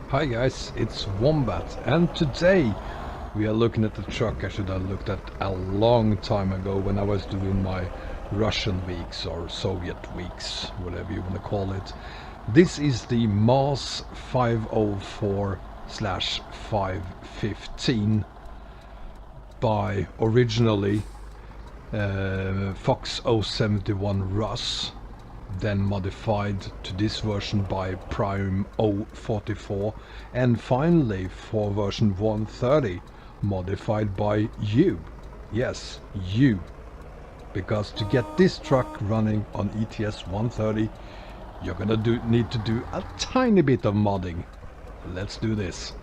Hi guys, it's Wombat, and today we are looking at the truck I should have looked at a long time ago when I was doing my Russian weeks or Soviet weeks, whatever you want to call it. This is the MAZ 504/515 by originally Fox 071 Russ, then modified to this version by Prime044, and finally for version 130 modified by you. Yes, you. Because to get this truck running on ETS 130 you're gonna need to do a tiny bit of modding. Let's do this.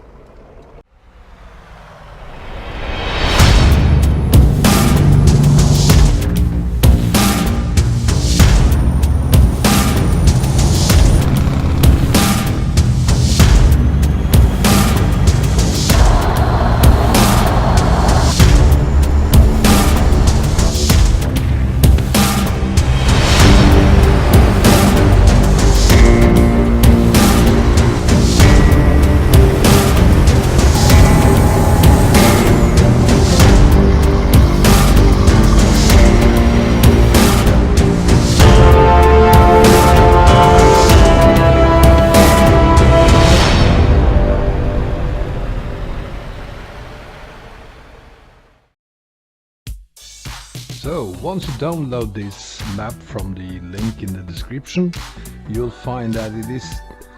So, once you download this map from the link in the description, you'll find that it is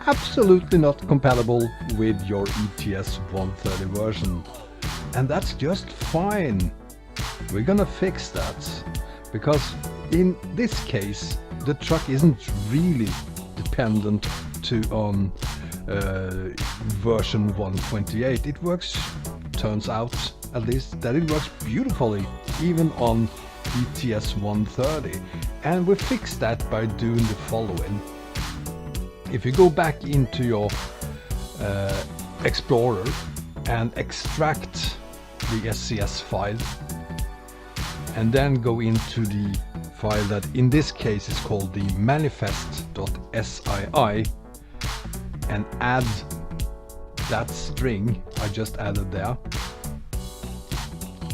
absolutely not compatible with your ETS 130 version. And that's just fine. We're gonna fix that, because in this case the truck isn't really dependent on version 128. It works, turns out at least, that it works beautifully even on ETS 130, and we fix that by doing the following. If you go back into your Explorer and extract the SCS file, and then go into the file that in this case is called the manifest.sii, and add that string I just added there.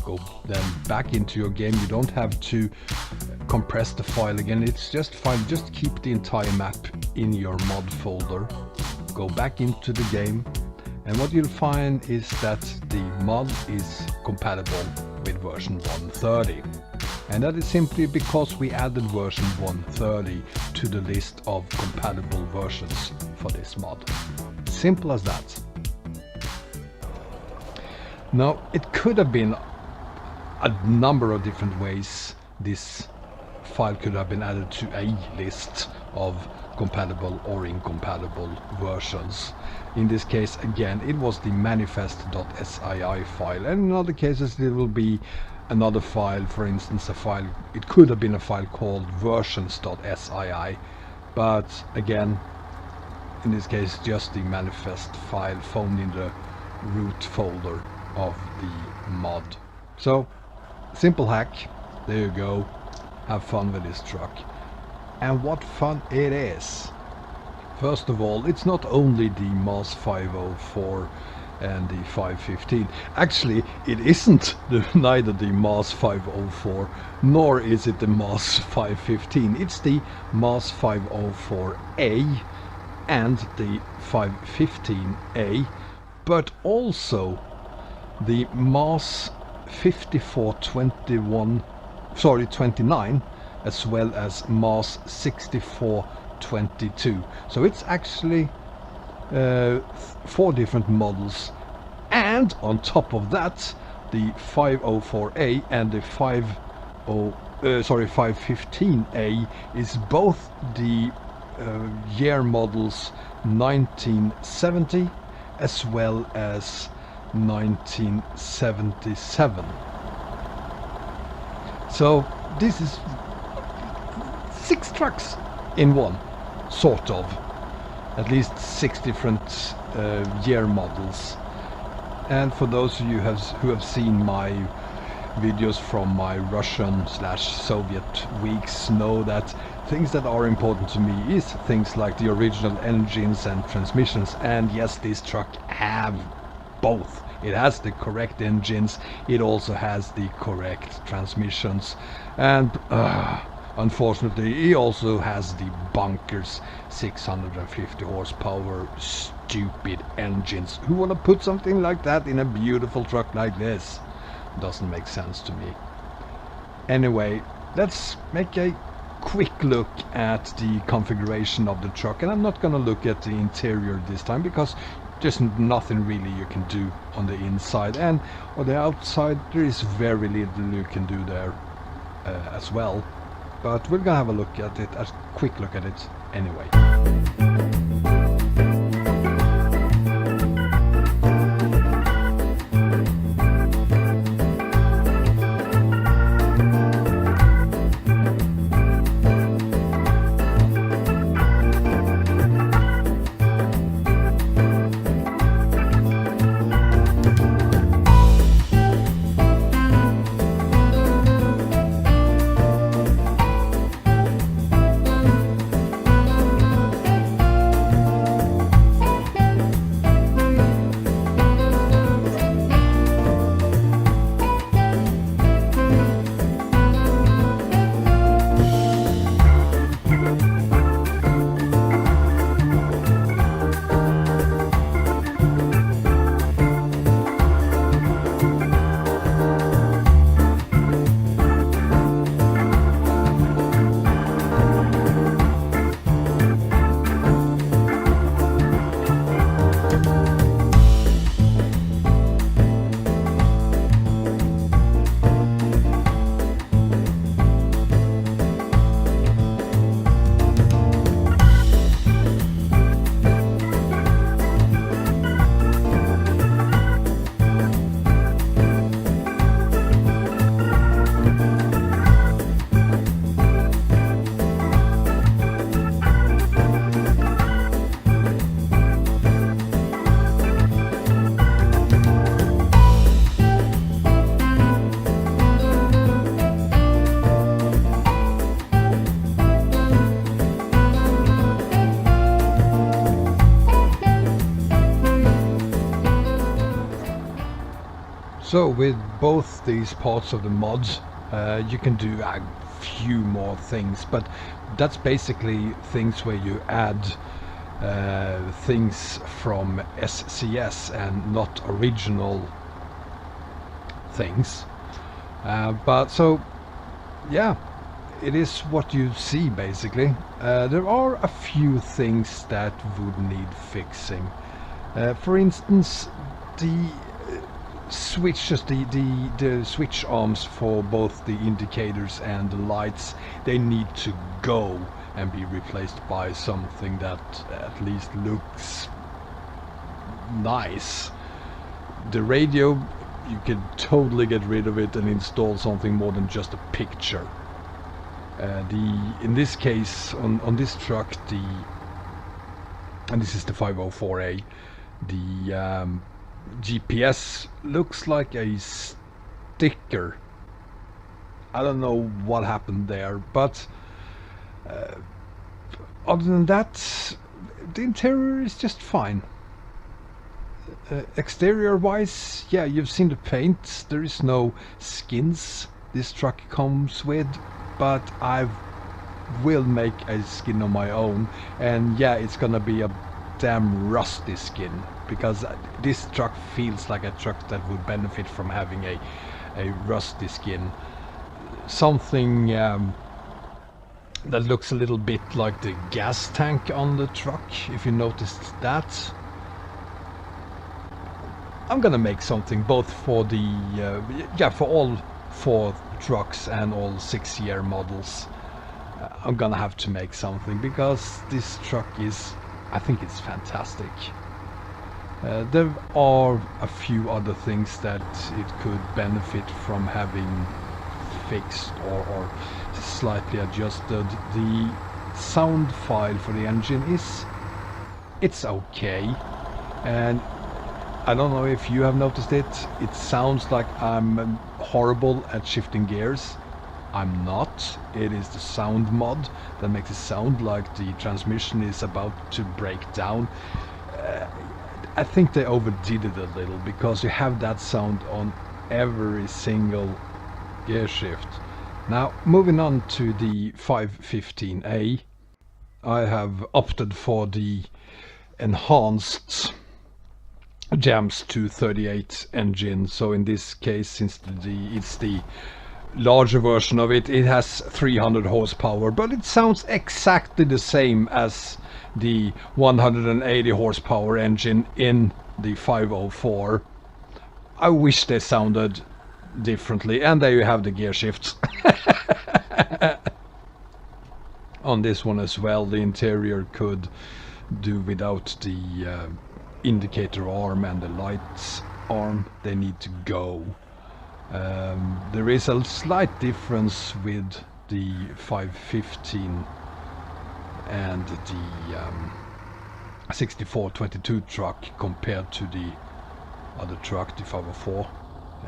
Go then back into your game. You don't have to compress the file again, it's just fine. Just keep the entire map in your mod folder. Go back into the game, and what you'll find is that the mod is compatible with version 130, and that is simply because we added version 130 to the list of compatible versions for this mod. Simple as that. Now, it could have been a number of different ways this file could have been added to a list of compatible or incompatible versions. In this case, again, it was the manifest.sii file, and in other cases there will be another file. For instance, it could have been a file called versions.sii, but again, in this case, just the manifest file found in the root folder of the mod. So, simple hack, there you go. Have fun with this truck. And what fun it is! First of all, it's not only the MAZ 504 and the 515. Actually, it isn't neither the MAZ 504 nor is it the MAZ 515. It's the MAZ 504A and the 515A, but also the MAZ 29, as well as MAZ 6422. So it's actually 4 different models, and on top of that the 504A and the 515A is both the year models 1970 as well as 1977. So this is 6 trucks in one, sort of. At least 6 different year models. And for those of you who have seen my videos from my Russian/Soviet weeks know that things that are important to me is things like the original engines and transmissions, and yes, this truck have both. It has the correct engines, it also has the correct transmissions, and unfortunately it also has the bunkers 650 horsepower stupid engines. Who wanna put something like that in a beautiful truck like this? Doesn't make sense to me. Anyway, let's make a quick look at the configuration of the truck, and I'm not gonna look at the interior this time because there's nothing really you can do on the inside, and on the outside there is very little you can do there as well. But we're gonna have a look at it, a quick look at it anyway. So with both these parts of the mods, you can do a few more things, but that's basically things where you add things from SCS and not original things. But so, yeah, it is what you see basically. There are a few things that would need fixing. For instance, the switches, the switch arms for both the indicators and the lights, they need to go and be replaced by something that at least looks nice. The radio, you can totally get rid of it and install something more than just a picture. In this case, on this truck, and this is the 504A, the GPS looks like a sticker. I don't know what happened there, but other than that, the interior is just fine. Exterior wise, yeah, you've seen the paint. There is no skins this truck comes with, but I will make a skin on my own, and yeah, it's gonna be a damn rusty skin, because this truck feels like a truck that would benefit from having a rusty skin. Something that looks a little bit like the gas tank on the truck, if you noticed that. I'm gonna make something both for the for all 4 trucks and all 6-year models. I'm gonna have to make something, because this truck is, I think it's fantastic. There are a few other things that it could benefit from having fixed or slightly adjusted. The sound file for the engine it's okay, and I don't know if you have noticed it. It sounds like I'm horrible at shifting gears. I'm not. It is the sound mod that makes it sound like the transmission is about to break down. I think they overdid it a little, because you have that sound on every single gear shift. Now, moving on to the 515A, I have opted for the enhanced jams to 38 engine. So in this case, since it's the larger version of it, it has 300 horsepower, but it sounds exactly the same as the 180 horsepower engine in the 504. I wish they sounded differently, and there you have the gear shifts. On this one as well, the interior could do without the indicator arm and the lights arm. They need to go. There is a slight difference with the 515 and the 6422 truck compared to the other truck, the 504,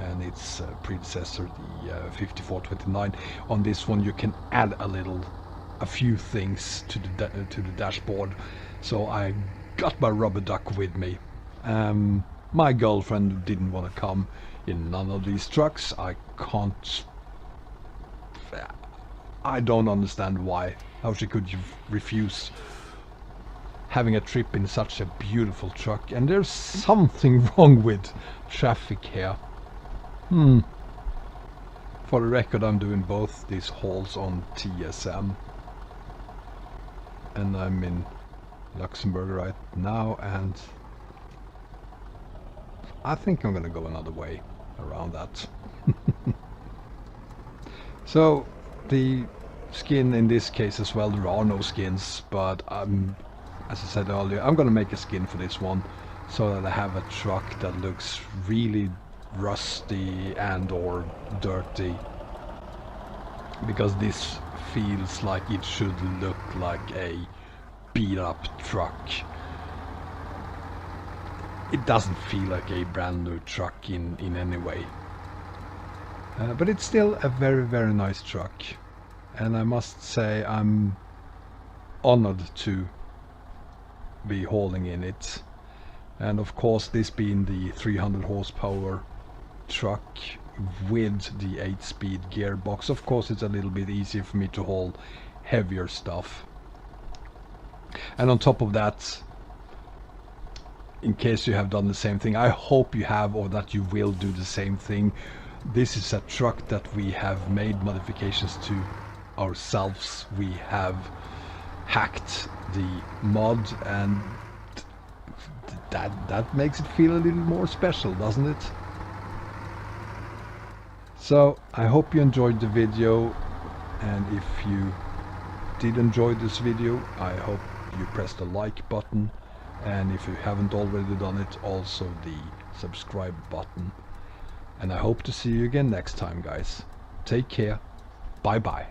and its predecessor, the 5429. On this one you can add a few things to the dashboard. So I got my rubber duck with me. My girlfriend didn't want to come in none of these trucks. I don't understand how she could refuse having a trip in such a beautiful truck. And there's something wrong with traffic here. For the record, I'm doing both these hauls on TSM, and I'm in Luxembourg right now, and I think I'm gonna go another way around that. So the skin in this case as well, there are no skins, but as I said earlier, I'm gonna make a skin for this one so that I have a truck that looks really rusty and or dirty, because this feels like it should look like a beat up truck. It doesn't feel like a brand new truck in any way, but it's still a very, very nice truck, and I must say I'm honored to be hauling in it. And of course, this being the 300 horsepower truck with the 8-speed gearbox, of course it's a little bit easier for me to haul heavier stuff. And on top of that, in case you have done the same thing, I hope you have, or that you will do the same thing. This is a truck that we have made modifications to ourselves. We have hacked the mod, and that makes it feel a little more special, doesn't it? So I hope you enjoyed the video, and if you did enjoy this video, I hope you press the like button, and if you haven't already done it, also the subscribe button. And I hope to see you again next time, guys. Take care. Bye bye.